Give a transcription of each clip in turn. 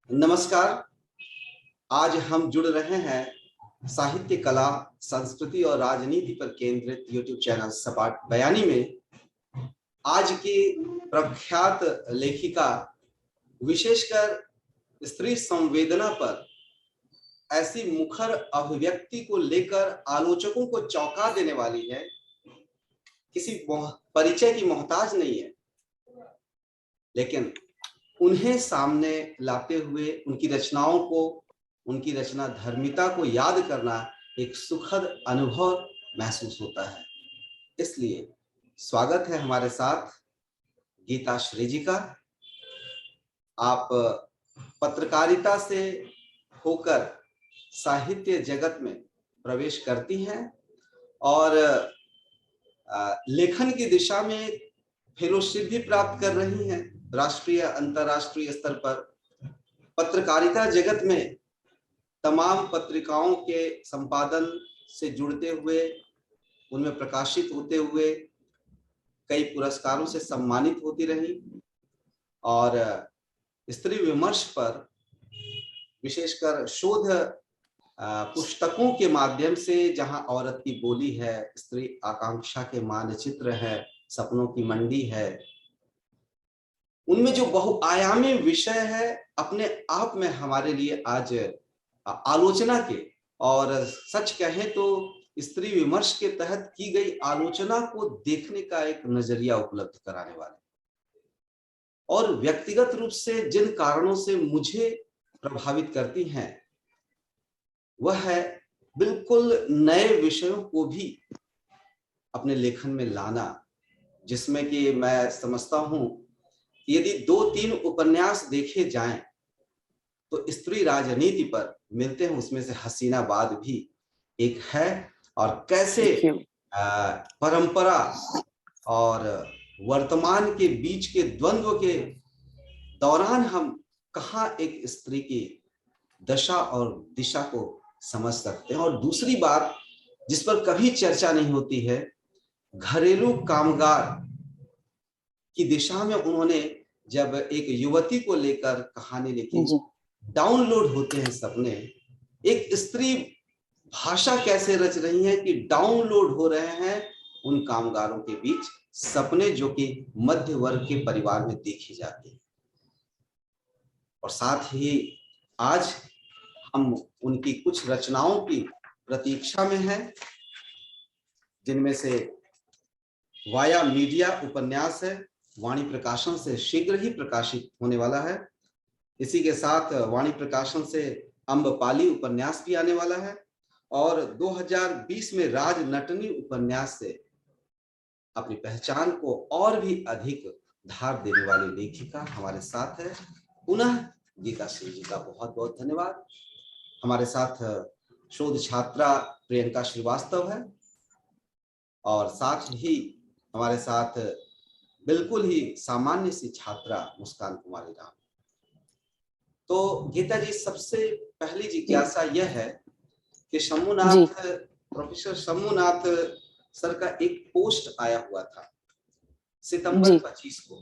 नमस्कार। आज हम जुड़ रहे हैं साहित्य, कला, संस्कृति और राजनीति पर केंद्रित यूट्यूब चैनल सपाट बयानी में। आज की प्रख्यात लेखिका विशेषकर स्त्री संवेदना पर ऐसी मुखर अभिव्यक्ति को लेकर आलोचकों को चौंका देने वाली है, किसी परिचय की मोहताज नहीं है, लेकिन उन्हें सामने लाते हुए उनकी रचनाओं को, उनकी रचना धर्मिता को याद करना एक सुखद अनुभव महसूस होता है। इसलिए स्वागत है हमारे साथ गीता श्री जी का। आप पत्रकारिता से होकर साहित्य जगत में प्रवेश करती हैं और लेखन की दिशा में फेलोशिप भी प्राप्त कर रही हैं राष्ट्रीय अंतर्राष्ट्रीय स्तर पर। पत्रकारिता जगत में तमाम पत्रिकाओं के संपादन से जुड़ते हुए, उनमें प्रकाशित होते हुए कई पुरस्कारों से सम्मानित होती रही और स्त्री विमर्श पर विशेषकर शोध पुस्तकों के माध्यम से, जहां औरत की बोली है, स्त्री आकांक्षा के मानचित्र है, सपनों की मंडी है, उनमें जो बहुआयामी विषय है, अपने आप में हमारे लिए आज आलोचना के, और सच कहें तो स्त्री विमर्श के तहत की गई आलोचना को देखने का एक नजरिया उपलब्ध कराने वाले। और व्यक्तिगत रूप से जिन कारणों से मुझे प्रभावित करती हैं, वह है बिल्कुल नए विषयों को भी अपने लेखन में लाना, जिसमें कि मैं समझता हूं यदि 2-3 उपन्यास देखे जाएं तो स्त्री राजनीति पर मिलते हैं, उसमें से हसीनाबाद भी एक है। और कैसे परंपरा और वर्तमान के बीच के द्वंद्व के दौरान हम कहाँ एक स्त्री की दशा और दिशा को समझ सकते हैं। और दूसरी बात जिस पर कभी चर्चा नहीं होती है, घरेलू कामगार की दिशा में उन्होंने जब एक युवती को लेकर कहानी लिखी, डाउनलोड होते हैं सपने, एक स्त्री भाषा कैसे रच रही है कि डाउनलोड हो रहे हैं उन कामगारों के बीच सपने जो कि मध्य वर्ग के परिवार में देखी जाती है। और साथ ही आज हम उनकी कुछ रचनाओं की प्रतीक्षा में हैं, जिनमें से वाया मीडिया उपन्यास है, वाणी प्रकाशन से शीघ्र ही प्रकाशित होने वाला है। इसी के साथ वाणी प्रकाशन से अम्बपाली उपन्यास भी आने वाला है। और 2020 में राजनटनी उपन्यास से अपनी पहचान को और भी अधिक धार देने वाली लेखिका हमारे साथ है। पुनः गीता श्री जी का बहुत बहुत धन्यवाद। हमारे साथ शोध छात्रा प्रियंका श्रीवास्तव है और साथ ही हमारे साथ बिल्कुल ही सामान्य सी छात्रा मुस्कान कुमारी राम। तो गीता जी, सबसे पहली जिज्ञासा यह है कि प्रोफेसर शंभुनाथ सर का एक पोस्ट आया हुआ था सितंबर 25 को।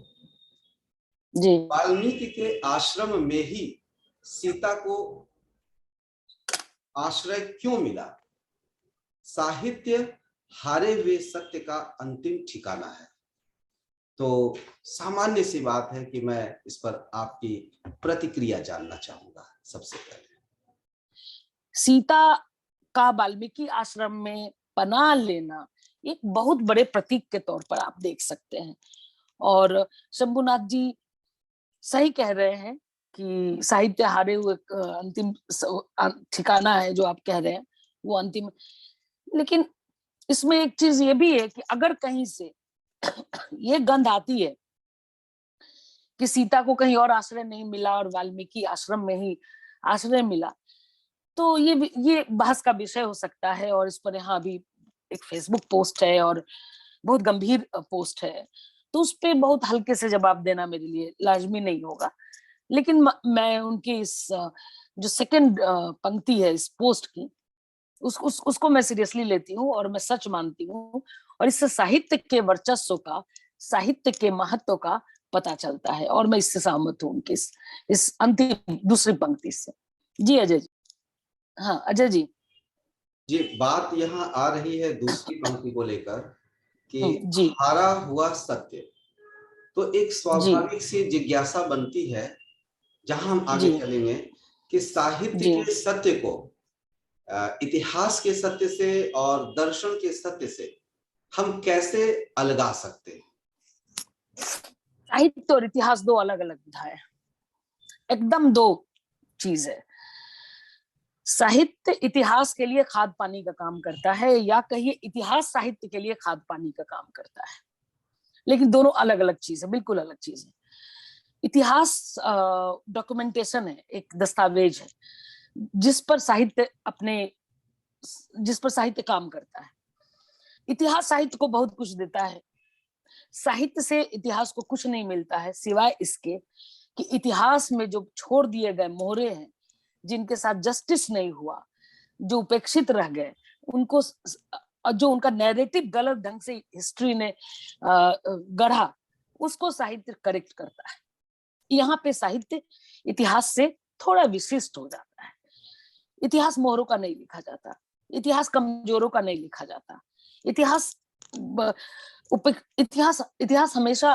वाल्मीकि के आश्रम में ही सीता को आश्रय क्यों मिला? साहित्य हारे हुए सत्य का अंतिम ठिकाना है। तो सामान्य सी बात है कि मैं इस पर आपकी प्रतिक्रिया जानना चाहूंगा। सबसे पहले सीता का वाल्मीकि आश्रम में पनाह लेना एक बहुत बड़े प्रतीक के तौर पर आप देख सकते हैं। और शंभुनाथ जी सही कह रहे हैं कि साहित्य हारे हुए अंतिम ठिकाना है, जो आप कह रहे हैं वो अंतिम। लेकिन इसमें एक चीज ये भी है कि अगर कहीं से ये गंध आती है कि सीता को कहीं और आश्रय नहीं मिला और वाल्मीकि आश्रम में ही आश्रय मिला, तो ये बहस का विषय हो सकता है। और इस पर यहाँ भी एक फेसबुक पोस्ट है और बहुत गंभीर पोस्ट है, तो उस पे बहुत हल्के से जवाब देना मेरे लिए लाजमी नहीं होगा। लेकिन मैं उनकी इस जो सेकंड पंक्ति है इस पोस्ट की, उसको मैं सीरियसली लेती हूँ और मैं सच मानती हूँ। और इससे साहित्य के वर्चस्व का, साहित्य के महत्व का पता चलता है। और मैं इससे सहमत हूँ उनकी इस अंतिम दूसरी पंक्ति से। जी अजय जी। हाँ अजय जी। जी, बात यहाँ आ रही है दूसरी पंक्ति को लेकर कि जी हारा हुआ सत्य। तो एक जी स्वाभाविक सी जिज्ञासा बनती है, जहां हम आगे जी चलेंगे, कि साहित्य जी के सत्य को इतिहास के सत्य से और दर्शन के सत्य से हम कैसे अलगा सकते हैं। साहित्य और इतिहास दो अलग अलग विधा है, एकदम दो चीज है। साहित्य इतिहास के लिए खाद पानी का काम करता है, या कहिए इतिहास साहित्य के लिए खाद पानी का काम करता है, लेकिन दोनों अलग अलग चीज है, बिल्कुल अलग चीज है। इतिहास डॉक्यूमेंटेशन है, एक दस्तावेज है जिस पर साहित्य काम करता है। इतिहास साहित्य को बहुत कुछ देता है। साहित्य से इतिहास को कुछ नहीं मिलता है सिवाय इसके कि इतिहास में जो छोड़ दिए गए मोहरे हैं, जिनके साथ जस्टिस नहीं हुआ, जो उपेक्षित रह गए, उनको जो उनका नैरेटिव गलत ढंग से हिस्ट्री ने गढ़ा, उसको साहित्य करेक्ट करता है। यहाँ पे साहित्य इतिहास से थोड़ा विशिष्ट हो जाता है। इतिहास मोहरों का नहीं लिखा जाता, इतिहास कमजोरों का नहीं लिखा जाता। इतिहास इतिहास हमेशा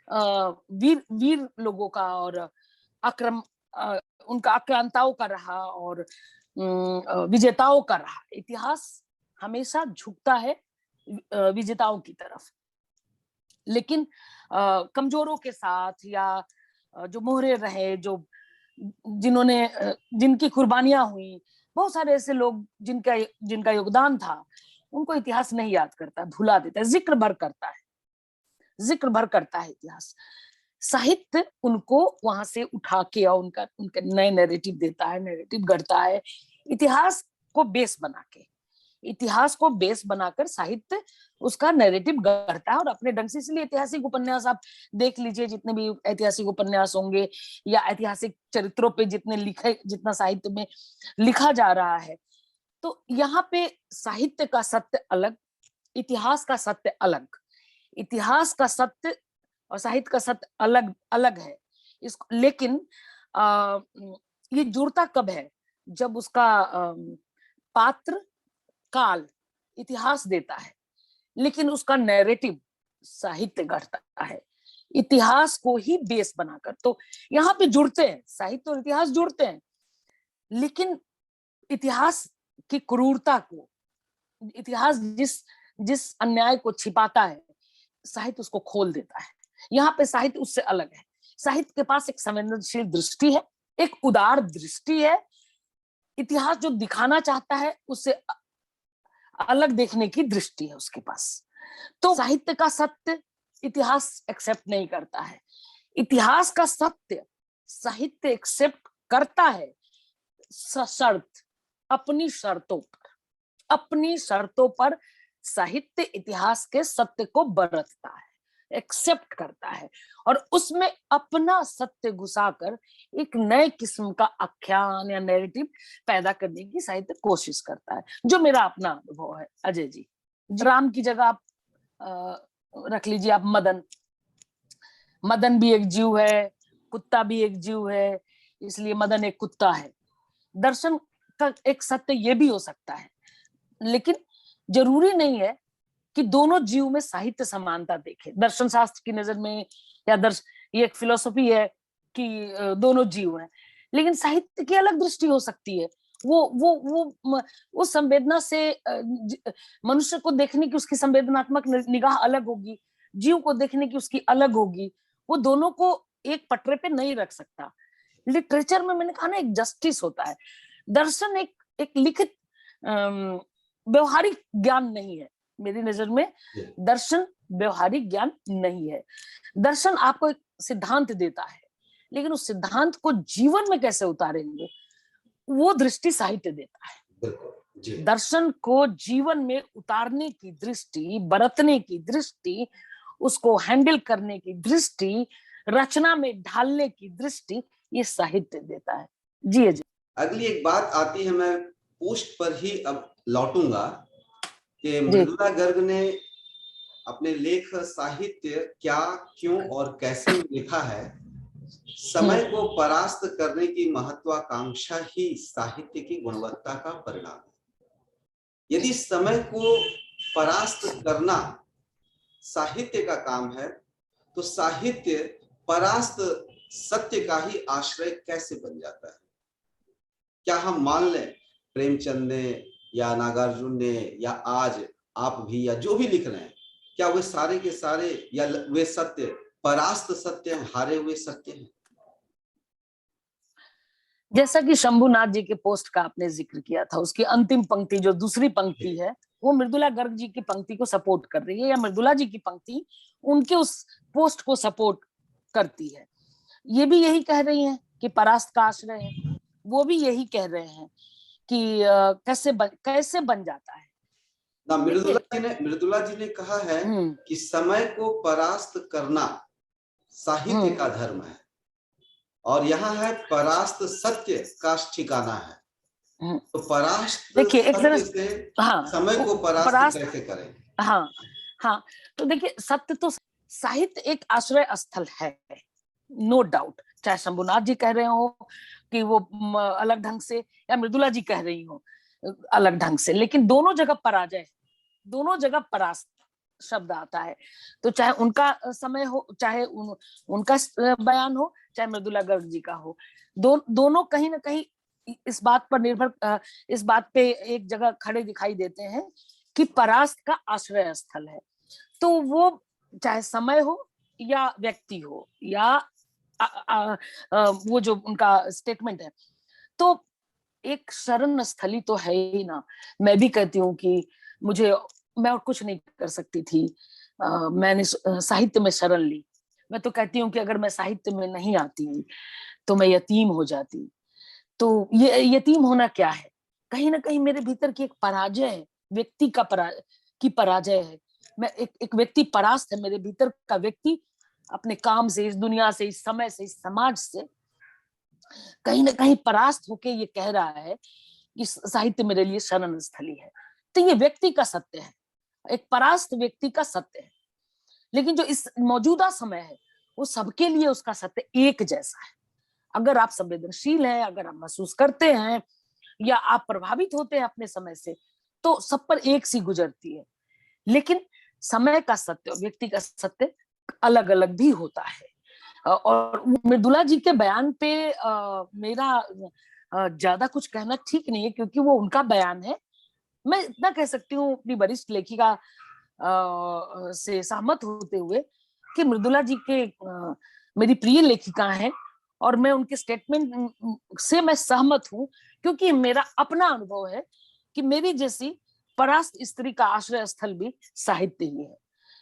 वीर लोगों का और उनका आक्रांताओं का रहा और विजेताओं का रहा। इतिहास हमेशा झुकता है विजेताओं की तरफ, लेकिन कमजोरों के साथ या जो मोहरे रहे, जो जिनकी कुर्बानियां हुई, बहुत सारे ऐसे लोग जिनका योगदान था, उनको इतिहास नहीं याद करता, भुला देता है, जिक्र भर करता है इतिहास। साहित्य उनको वहां से उठा के और उनके नए नैरेटिव देता है, नैरेटिव गढ़ता है इतिहास को बेस बनाकर साहित्य उसका नैरेटिव गढ़ता है और अपने ढंग से। इसलिए ऐतिहासिक उपन्यास आप देख लीजिए, जितने भी ऐतिहासिक उपन्यास होंगे या ऐतिहासिक चरित्रों पे जितना साहित्य में लिखा जा रहा है, तो यहाँ पे साहित्य का सत्य अलग, इतिहास का सत्य अलग। इतिहास का सत्य और साहित्य का सत्य अलग अलग है। लेकिन ये जुड़ता कब है? जब उसका पात्र काल इतिहास देता है, लेकिन उसका नैरेटिव साहित्य गढ़ता है, इतिहास को ही बेस बनाकर। तो यहाँ पे जुड़ते हैं, साहित्य और इतिहास जुड़ते हैं, लेकिन इतिहास की क्रूरता को, इतिहास जिस अन्याय को छिपाता है, साहित्य उसको खोल देता है। यहाँ पे साहित्य उससे अलग है। साहित्य के पास एक संवेदनशील दृष्टि है, एक उदार दृष्टि है। इतिहास जो दिखाना चाहता है उससे अलग देखने की दृष्टि है उसके पास। तो साहित्य का सत्य इतिहास एक्सेप्ट नहीं करता है, इतिहास का सत्य साहित्य एक्सेप्ट करता है, शर्त अपनी शर्तों पर साहित्य इतिहास के सत्य को बरतता है, एक्सेप्ट करता है, और उसमें अपना सत्य घुसाकर एक नए किस्म का आख्यान या नैरेटिव पैदा करने की साहित्य कोशिश करता है, जो मेरा अपना अनुभव है। अजय जी, राम की जगह आप रख लीजिए आप मदन भी एक जीव है, कुत्ता भी एक जीव है, इसलिए मदन एक कुत्ता है। दर्शन का एक सत्य ये भी हो सकता है, लेकिन जरूरी नहीं है कि दोनों जीव में साहित्य समानता देखे। दर्शन शास्त्र की नजर में या ये एक फिलोसफी है कि दोनों जीव हैं, लेकिन साहित्य की अलग दृष्टि हो सकती है। वो संवेदना से मनुष्य को देखने की उसकी संवेदनात्मक निगाह अलग होगी, जीव को देखने की उसकी अलग होगी। वो दोनों को एक पटरे पे नहीं रख सकता। लिटरेचर में मैंने कहा ना, एक जस्टिस होता है। दर्शन एक लिखित व्यवहारिक ज्ञान नहीं है मेरी नजर में। दर्शन व्यवहारिक ज्ञान नहीं है। दर्शन आपको एक सिद्धांत देता है, लेकिन उस सिद्धांत को जीवन में कैसे उतारेंगे, वो दृष्टि साहित्य देता है। दर्शन को जीवन में उतारने की दृष्टि, बरतने की दृष्टि, उसको हैंडल करने की दृष्टि, रचना में ढालने की दृष्टि, ये साहित्य देता है। जी जी। अगली एक बात आती है, मैं पोस्ट पर ही अब लौटूंगा, कि मृदुला गर्ग ने अपने लेख साहित्य क्या, क्यों और कैसे लिखा है, समय को परास्त करने की महत्वाकांक्षा ही साहित्य की गुणवत्ता का परिणाम है। यदि समय को परास्त करना साहित्य का काम है, तो साहित्य परास्त सत्य का ही आश्रय कैसे बन जाता है? क्या हम मान लें प्रेमचंद ने या नागार्जुन ने या आज आप भी या जो भी लिख रहे हैं, क्या वे सारे के सारे या वे सत्य परास्त सत्य हैं, हारे हुए सत्य हैं? जैसा कि शंभुनाथ जी के पोस्ट का आपने जिक्र किया था, उसकी अंतिम पंक्ति जो दूसरी पंक्ति है वो मृदुला गर्ग जी की पंक्ति को सपोर्ट कर रही है, या मृदुला जी की पंक्ति उनके उस पोस्ट को सपोर्ट करती है। ये भी यही कह रही हैं कि परास्त का आश्रय है, वो भी यही कह रहे हैं कि कैसे बन जाता है ना। मृदुला जी ने कहा है कि समय को परास्त करना साहित्य का धर्म है, और यहाँ है परास्त सत्य का ठिकाना है। तो परास्त देखिए एक तरह से समय को परास्त कैसे करें? हाँ, तो देखिए सत्य तो साहित्य एक आश्रय स्थल है, नो डाउट। चाहे शंभुनाथ जी कह रहे हो कि वो अलग ढंग से, या मृदुला जी कह रही हो अलग ढंग से, लेकिन दोनों जगह पराजय, दोनों जगह परास्त शब्द आता है। तो चाहे उनका समय हो, चाहे उनका बयान हो, चाहे मृदुला गर्ग जी का हो, दोनों कहीं ना कहीं इस बात पर निर्भर, इस बात पे एक जगह खड़े दिखाई देते हैं कि परास्त का आश्रय स्थल है। तो वो चाहे समय हो या व्यक्ति हो या वो जो उनका स्टेटमेंट है, तो एक शरण स्थली तो है ही ना। मैं भी कहती हूँ कि मैं और कुछ नहीं कर सकती थी, मैंने साहित्य में शरण ली। मैं तो कहती हूँ कि अगर मैं साहित्य में नहीं आती तो मैं यतीम हो जाती। तो ये यतीम होना क्या है? कहीं ना कहीं मेरे भीतर की एक पराजय है, व्यक्ति का पराजय है। मैं एक व्यक्ति परास्त है, मेरे भीतर का व्यक्ति अपने काम से, इस दुनिया से, इस समय से, इस समाज से कहीं ना कहीं परास्त होके ये कह रहा है कि साहित्य मेरे लिए शरण स्थली है। तो ये व्यक्ति का सत्य है, एक परास्त व्यक्ति का सत्य है। लेकिन जो इस मौजूदा समय है वो सबके लिए उसका सत्य एक जैसा है। अगर आप संवेदनशील हैं, अगर आप महसूस करते हैं या आप प्रभावित होते हैं अपने समय से, तो सब पर एक सी गुजरती है। लेकिन समय का सत्य और व्यक्ति का सत्य अलग अलग भी होता है। और मृदुला जी के बयान पे मेरा ज्यादा कुछ कहना ठीक नहीं है, क्योंकि वो उनका बयान है। मैं इतना कह सकती हूँ अपनी वरिष्ठ लेखिका से सहमत होते हुए कि मृदुला जी के मेरी प्रिय लेखिका हैं, और मैं उनके स्टेटमेंट से मैं सहमत हूँ, क्योंकि मेरा अपना अनुभव है कि मेरी जैसी परास्त स्त्री का आश्रय स्थल भी साहित्य ही है।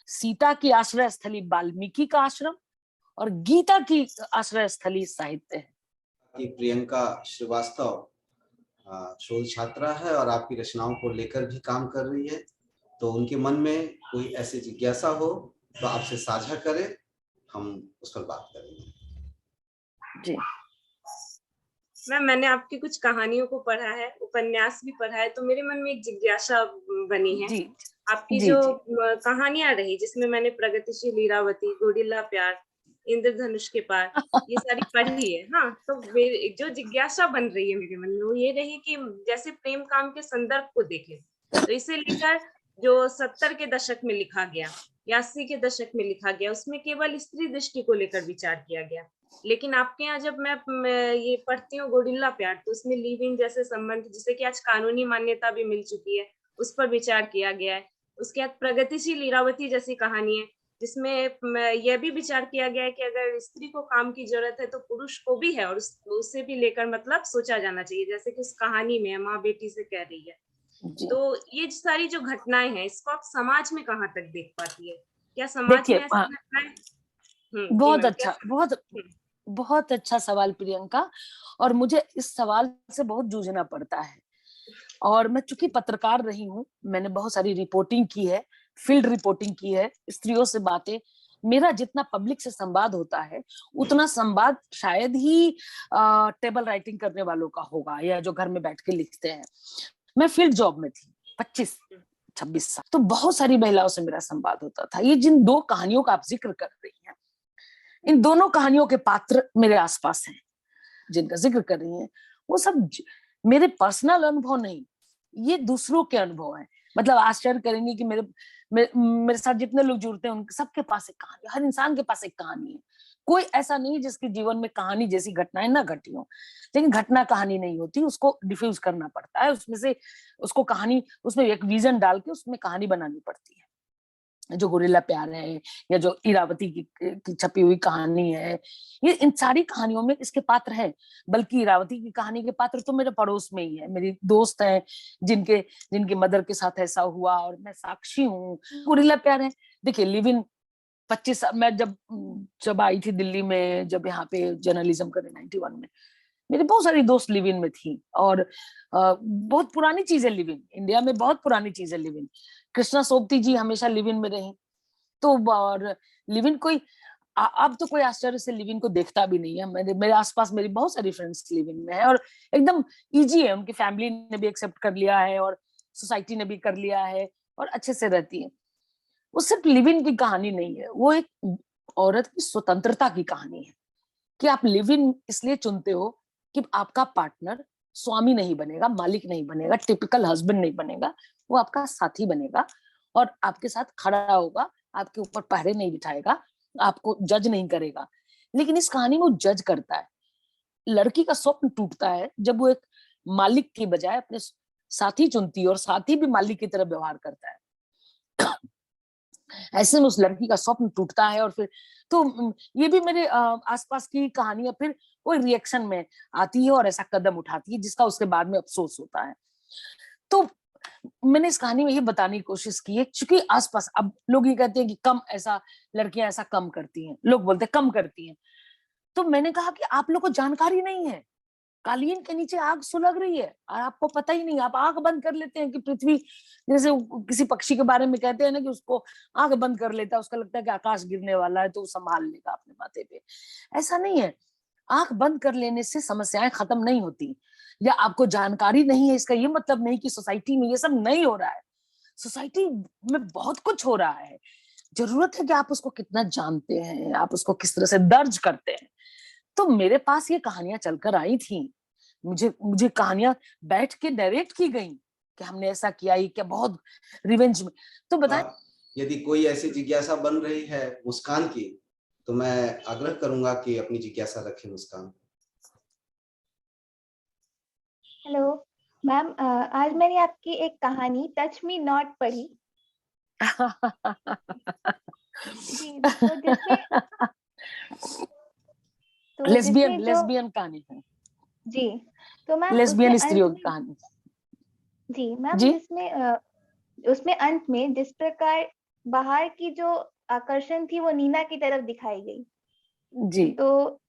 सीता की आश्रय स्थली वाल्मीकि का आश्रम, और गीता की आश्रय स्थली साहित्य है। प्रियंका श्रीवास्तव शोध छात्रा है और आपकी रचनाओं को लेकर भी काम कर रही है, तो उनके मन में कोई ऐसी जिज्ञासा हो तो आपसे साझा करें, हम उस पर बात करेंगे। जी मैंने आपकी कुछ कहानियों को पढ़ा है, उपन्यास भी पढ़ा है, तो मेरे मन में एक जिज्ञासा बनी है। जी आपकी जो कहानियां रही, जिसमें मैंने प्रगतिशील लीलावती, गोरिल्ला प्यार, इंद्रधनुष के पार, ये सारी पढ़ी है। हाँ, तो जो जिज्ञासा बन रही है मेरे मन में वो ये रही कि जैसे प्रेम काम के संदर्भ को देखें तो इसे लेकर जो 70 के दशक में लिखा गया या 80 के दशक में लिखा गया, उसमें केवल स्त्री दृष्टि को लेकर विचार किया गया। लेकिन आपके यहाँ जब मैं ये पढ़ती हूँ गोरिल्ला प्यार, तो उसमें लिव इन जैसे संबंध, जिसे कि आज कानूनी मान्यता भी मिल चुकी है, उस पर विचार किया गया है। उसके बाद प्रगतिशील लीलावती जैसी कहानी है, जिसमें यह भी विचार किया गया है कि अगर स्त्री को काम की जरूरत है तो पुरुष को भी है, और उसे भी लेकर मतलब सोचा जाना चाहिए, जैसे कि उस कहानी में माँ बेटी से कह रही है। तो ये सारी जो घटनाएं हैं, इसको आप समाज में कहाँ तक देख पाती है? क्या समाज में ऐसी घटनाएं? बहुत अच्छा सवाल प्रियंका, और मुझे इस सवाल से बहुत जूझना पड़ता है। और मैं चूंकि पत्रकार रही हूँ, मैंने बहुत सारी रिपोर्टिंग की है, फील्ड रिपोर्टिंग की है, स्त्रियों से बातें, मेरा जितना पब्लिक से संवाद होता है उतना संवाद शायद ही टेबल राइटिंग करने वालों का होगा, या जो घर में बैठ के लिखते हैं। मैं फील्ड जॉब में थी 26 साल। तो बहुत सारी महिलाओं से मेरा संवाद होता था। ये जिन 2 कहानियों का आप जिक्र कर रही हैं, इन दोनों कहानियों के पात्र मेरे आसपास हैं, जिनका जिक्र कर रही हैं, वो सब मेरे पर्सनल अनुभव नहीं, ये दूसरों के अनुभव हैं। मतलब आश्चर्य करेंगे कि मेरे साथ जितने लोग जुड़ते हैं, उनके सबके पास एक कहानी, हर इंसान के पास एक कहानी है। कोई ऐसा नहीं जिसके जीवन में कहानी जैसी घटनाएं ना घटी हो, लेकिन घटना कहानी नहीं होती, उसको डिफ्यूज करना पड़ता है, उसमें से उसको कहानी, उसमें एक विजन डाल के उसमें कहानी बनानी पड़ती है। जो गोरिल्ला प्यार है, या जो इरावती की छपी हुई कहानी है, ये इन सारी कहानियों में इसके पात्र हैं। बल्कि इरावती की कहानी के पात्र तो मेरे पड़ोस में ही है, मेरी दोस्त है जिनके मदर के साथ ऐसा हुआ, और मैं साक्षी हूँ। गोरिल्ला प्यार है, देखिए लिव इन 25 साल, मैं जब आई थी दिल्ली में, जब यहाँ पे जर्नलिज्म करने 91 में, मेरी बहुत सारी दोस्त लिव इन में थी, और बहुत पुरानी चीजें लिव इन, इंडिया में बहुत पुरानी चीजें लिव इन। कृष्णा सोबती जी हमेशा लिव इन में रही, तो और लिव इन कोई अब तो कोई आश्चर्य से लिव इन को देखता भी नहीं है। मेरे आसपास मेरी बहुत सारी फ्रेंड्स लिव इन में है, और एकदम इजी है, उनकी फैमिली ने भी एक्सेप्ट कर लिया है, और सोसाइटी ने भी कर लिया है, और अच्छे से रहती है। वो सिर्फ लिव इन की कहानी नहीं है, वो एक औरत की स्वतंत्रता की कहानी है, कि आप लिव इन इसलिए चुनते हो कि आपका पार्टनर स्वामी नहीं बनेगा, मालिक नहीं बनेगा, टिपिकल हस्बैंड नहीं बनेगा, वो आपका साथी बनेगा, और आपके साथ खड़ा होगा, आपके ऊपर पहरे नहीं बिठाएगा, आपको जज नहीं करेगा। लेकिन इस कहानी में वो जज करता है। लड़की का स्वप्न टूटता है जब वो एक मालिक की बजाय अपने साथी चुनती है, और साथी भी मालिक की तरह व्यवहार करता है। ऐसे में उस लड़की का स्वप्न टूटता है, और फिर तो ये भी मेरे आसपास की कहानियां फिर वो रिएक्शन में आती है, और ऐसा कदम उठाती है जिसका उसके बाद में अफसोस होता है। तो मैंने इस कहानी में ये बताने की कोशिश की है, क्योंकि आसपास अब लोग ये कहते हैं कि कम ऐसा, लड़कियां ऐसा कम करती हैं, लोग बोलते हैं कम करती हैं। तो मैंने कहा कि आप लोगों को जानकारी नहीं है, कालीन के नीचे आग सुलग रही है, और आपको पता ही नहीं। आप आंख बंद कर लेते हैं कि पृथ्वी, जैसे किसी पक्षी के बारे में कहते हैं ना कि उसको आंख बंद कर लेता है, उसका लगता है कि आकाश गिरने वाला है तो वो संभाल लेगा अपने माथे पे। ऐसा नहीं है, आंख बंद कर लेने से समस्याएं खत्म नहीं होती। या आपको जानकारी नहीं है, इसका ये मतलब नहीं कि सोसाइटी में ये सब नहीं हो रहा है। सोसाइटी में बहुत कुछ हो रहा है, जरूरत है कि आप उसको कितना जानते हैं, आप उसको किस तरह से दर्ज करते हैं। तो मेरे पास ये कहानियां चलकर आई थी, मुझे कहानियां बैठ के नरेट की गई कि हमने ऐसा किया, ये क्या बहुत रिवेंज में। तो बताएं, यदि कोई ऐसी जिज्ञासा बन रही है मुस्कान की, तो मैं आग्रह करूंगा कि अपनी जिज्ञासा रखें मुस्कान। हेलो मैम, आज मैंने आपकी एक कहानी टच मी नॉट पढ़ी। जी, तो लेस्बियन कहानी है जी। तो मैम लेस्बियन स्त्रियों की कहानी। जी मैम, जी, जिसमें उसमें अंत में जिस प्रकार बाहर की जो आकर्षण थी वो नीना की तरफ दिखाई गई। जी, तो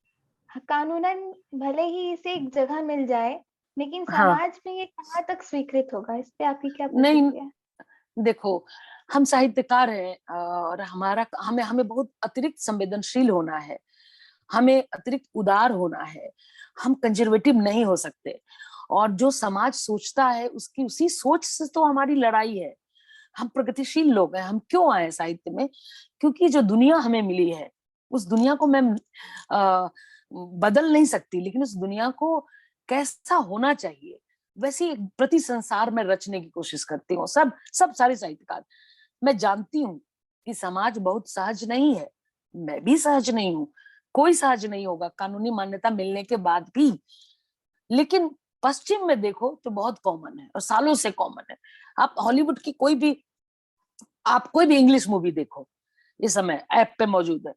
कानूनन भले ही इसे एक जगह मिल जाए, लेकिन हाँ, समाज में ये कहाँ तक स्वीकृत होगा, इस पे आपकी क्या नहीं, प्रतिक्रिया है? देखो, हम साहित्यकार हैं, और हमें बहुत अतिरिक्त संवेदनशील होना है, हमें अतिरिक्त उदार होना है, हम कंजर्वेटिव नहीं हो सकते। और जो समाज सोचता है उसकी उसी सोच से तो हमारी लड़ाई है। हम प्रगतिशील लोग हैं, हम क्यों आए साहित्य में? क्योंकि जो दुनिया हमें मिली है, उस दुनिया को मैं बदल नहीं सकती, लेकिन उस दुनिया को कैसा होना चाहिए वैसी एक प्रति संसार में रचने की कोशिश करती हूँ। सब सारे साहित्यकार। मैं जानती हूँ कि समाज बहुत सहज नहीं है, मैं भी सहज नहीं हूँ, कोई सहज नहीं होगा कानूनी मान्यता मिलने के बाद भी। लेकिन पश्चिम में देखो तो बहुत कॉमन है, और सालों से कॉमन है। आप हॉलीवुड की कोई भी इंग्लिश मूवी देखो, इस समय ऐप पे मौजूद है,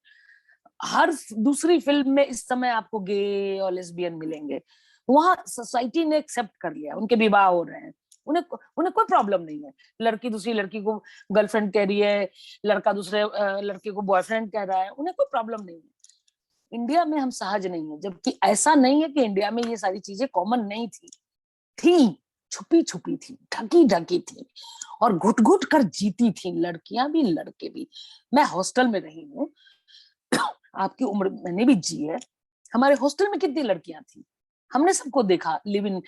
हर दूसरी फिल्म में इस समय आपको गे और लेस्बियन मिलेंगे। वहां सोसाइटी ने एक्सेप्ट कर लिया, उनके विवाह हो रहे हैं, उन्हें कोई प्रॉब्लम नहीं है। लड़की दूसरी लड़की को गर्लफ्रेंड कह रही है, लड़का दूसरे लड़के को बॉयफ्रेंड कह रहा है, उन्हें कोई प्रॉब्लम नहीं है। इंडिया में हम सहज नहीं है, जबकि ऐसा नहीं है कि इंडिया में ये सारी चीजें कॉमन नहीं थी, छुपी छुपी थी, ढकी ढकी थी, और घुट घुट कर जीती थी, लड़कियां भी लड़के भी। मैं हॉस्टल में रही हूँ, आपकी उम्र मैंने भी जी है। हमारे हॉस्टल में कितनी लड़कियां थी, हमने सबको देखा। लिव इन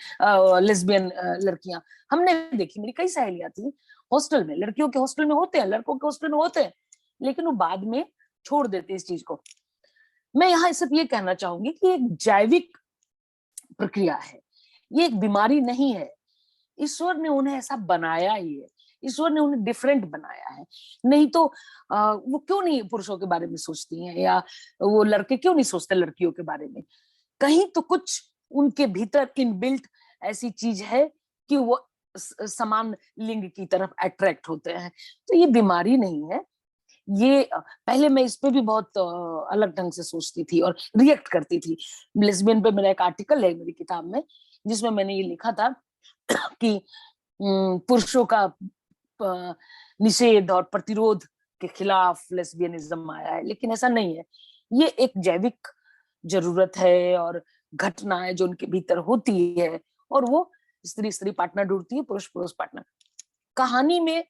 लेस्बियन लड़कियां हमने देखी, मेरी कई सहेलियां थी, हॉस्टल में, लड़कियों के हॉस्टल में होते हैं, लड़कों के हॉस्टल में होते हैं, लेकिन वो बाद में छोड़ देते हैं इस चीज को। मैं यहाँ सिर्फ ये कहना चाहूंगी कि एक जैविक प्रक्रिया है, ये एक बीमारी नहीं है। ईश्वर ने उन्हें ऐसा बनाया ही है, ईश्वर ने उन्हें डिफरेंट बनाया है। नहीं तो वो क्यों नहीं पुरुषों के बारे में सोचती हैं, या वो लड़के क्यों नहीं सोचते लड़कियों के बारे में? कहीं तो कुछ उनके भीतर इनबिल्ट ऐसी चीज है कि वो समान लिंग की तरफ अट्रैक्ट होते हैं। तो ये बीमारी नहीं है। ये पहले मैं इस पे भी बहुत अलग ढंग से सोचती थी और रिएक्ट करती थी। लेस्बियन पे मेरा एक आर्टिकल है मेरी किताब में, जिसमें मैंने ये लिखा था कि पुरुषों का निषेध और प्रतिरोध के खिलाफ लेस्बियनिज्म आया है, लेकिन ऐसा नहीं है। ये एक जैविक जरूरत है और घटना है जो उनके भीतर होती है, और वो स्त्री स्त्री पार्टनर ढूंढती है, पुरुष पुरुष पार्टनर। कहानी में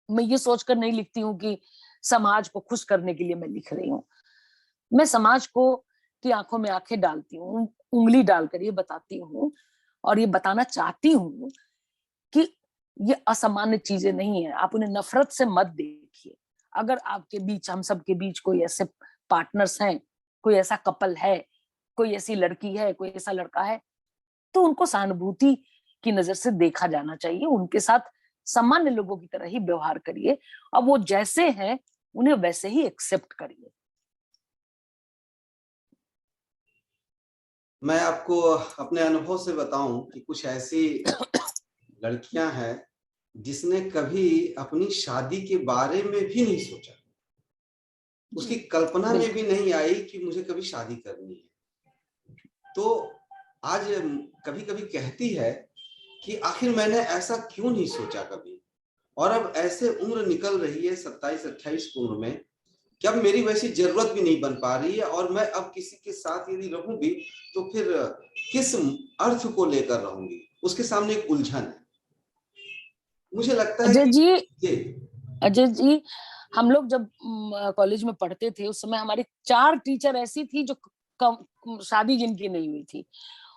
मैं ये सोचकर नहीं लिखती हूँ कि समाज को खुश करने के लिए मैं लिख रही हूँ। मैं समाज को की आंखों में आंखें डालती हूँ, उंगली डालकर ये बताती हूँ और ये बताना चाहती हूँ कि ये असामान्य चीजें नहीं है। आप उन्हें नफरत से मत देखिए। अगर आपके बीच, हम सब के बीच कोई ऐसे पार्टनर्स हैं, कोई ऐसा कपल है, कोई ऐसी लड़की है, कोई ऐसा लड़का है, तो उनको सहानुभूति की नजर से देखा जाना चाहिए। उनके साथ सामान्य लोगों की तरह ही व्यवहार करिए। अब वो जैसे हैं उन्हें वैसे ही एक्सेप्ट करिए। मैं आपको अपने अनुभव से बताऊं कि कुछ ऐसी लड़कियां हैं जिसने कभी अपनी शादी के बारे में भी नहीं सोचा, उसकी कल्पना में भी नहीं आई कि मुझे कभी शादी करनी है। तो आज कभी कभी कहती है कि आखिर मैंने ऐसा क्यों नहीं सोचा कभी, और अब ऐसे उम्र निकल रही है 27-28 उम्र में कि अब मेरी वैसी जरूरत भी नहीं बन पा रही है, और मैं अब किसी के साथ यदि रहूंगी तो फिर किस अर्थ को लेकर रहूंगी, उसके सामने एक उलझन है। मुझे लगता है अजय जी, हम लोग जब कॉलेज में पढ़ते थे उस समय हमारी 4 टीचर ऐसी थी जो शादी जिनकी नहीं हुई थी,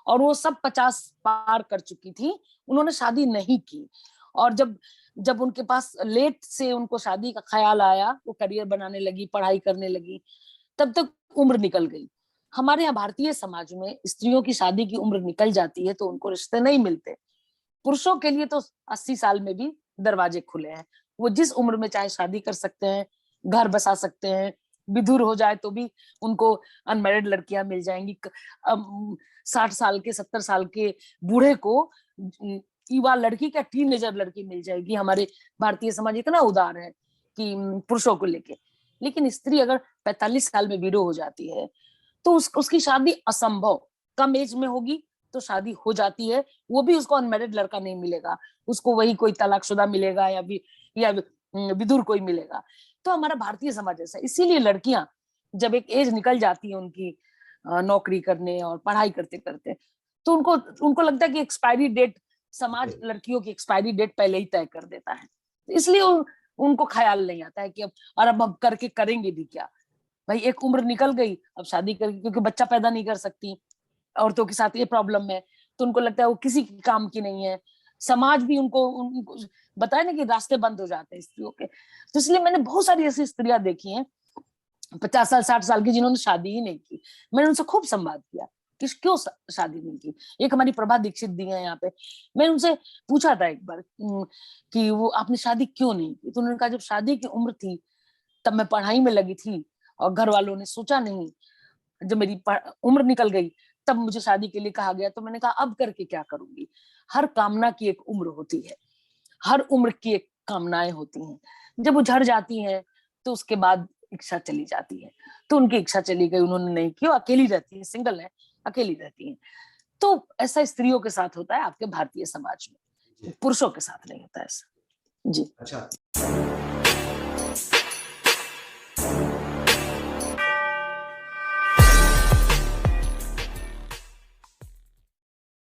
और वो सब 50 पार कर चुकी थी, उन्होंने शादी नहीं की। और जब उनके पास लेट से उनको शादी का ख्याल आया, वो करियर बनाने लगी, पढ़ाई करने लगी, तब तक उम्र निकल गई। हमारे यहाँ भारतीय समाज में स्त्रियों की शादी की उम्र निकल जाती है तो उनको रिश्ते नहीं मिलते। पुरुषों के लिए तो 80 साल में भी दरवाजे खुले हैं, वो जिस उम्र में चाहे शादी कर सकते हैं, घर बसा सकते हैं। विधुर हो जाए तो भी उनको अनमैरिड लड़कियां मिल जाएंगी। 60 साल के 70 साल के बूढ़े को युवा लड़की, क्या टीनेजर लड़की मिल जाएगी। हमारे भारतीय समाज इतना उदार है कि पुरुषों को लेके। लेकिन स्त्री अगर 45 साल में विडो हो जाती है तो उसकी शादी असंभव, कम एज में होगी तो शादी हो जाती है, वो भी उसको अनमैरिड लड़का नहीं मिलेगा, उसको वही कोई तलाकशुदा मिलेगा या विधुर कोई मिलेगा। तो हमारा भारतीय समाज ऐसा, इसीलिए लड़कियां जब एक एज निकल जाती है उनकी नौकरी करने और पढ़ाई करते करते, तो उनको लगता है कि एक्सपायरी डेट, समाज लड़कियों की एक्सपायरी डेट पहले ही तय कर देता है। इसलिए उनको ख्याल नहीं आता है कि अब करके करेंगे भी क्या। भाई एक उम्र निकल गई, अब शादी करके, क्योंकि बच्चा पैदा नहीं कर सकती, औरतों के साथ ये प्रॉब्लम है, तो उनको लगता है वो किसी काम की नहीं है। समाज भी उनको बताया ना कि रास्ते बंद हो जाते हैं स्त्रियों के। तो इसलिए मैंने बहुत सारी ऐसी स्त्रियां देखी हैं 50 साल 60 साल की जिन्होंने शादी ही नहीं की। मैंने उनसे खूब संवाद किया कि क्यों शादी नहीं की। एक हमारी प्रभा दीक्षित दी है यहाँ पे, मैंने उनसे पूछा था एक बार कि वो आपने शादी क्यों नहीं की। तो उन्होंने कहा जब शादी की उम्र थी तब मैं पढ़ाई में लगी थी और घर वालों ने सोचा नहीं, जब मेरी उम्र निकल गई तब मुझे शादी के लिए कहा गया, तो मैंने कहा अब करके क्या करूंगी। हर कामना की एक उम्र होती है, हर उम्र की एक कामनाएं होती हैं, जब वो झड़ जाती हैं तो उसके बाद इच्छा चली जाती है। तो उनकी इच्छा चली गई, उन्होंने नहीं की, अकेली रहती है, सिंगल है, अकेली रहती है। तो ऐसा स्त्रियों के साथ होता है आपके भारतीय समाज में, पुरुषों के साथ नहीं होता ऐसा। जी अच्छा।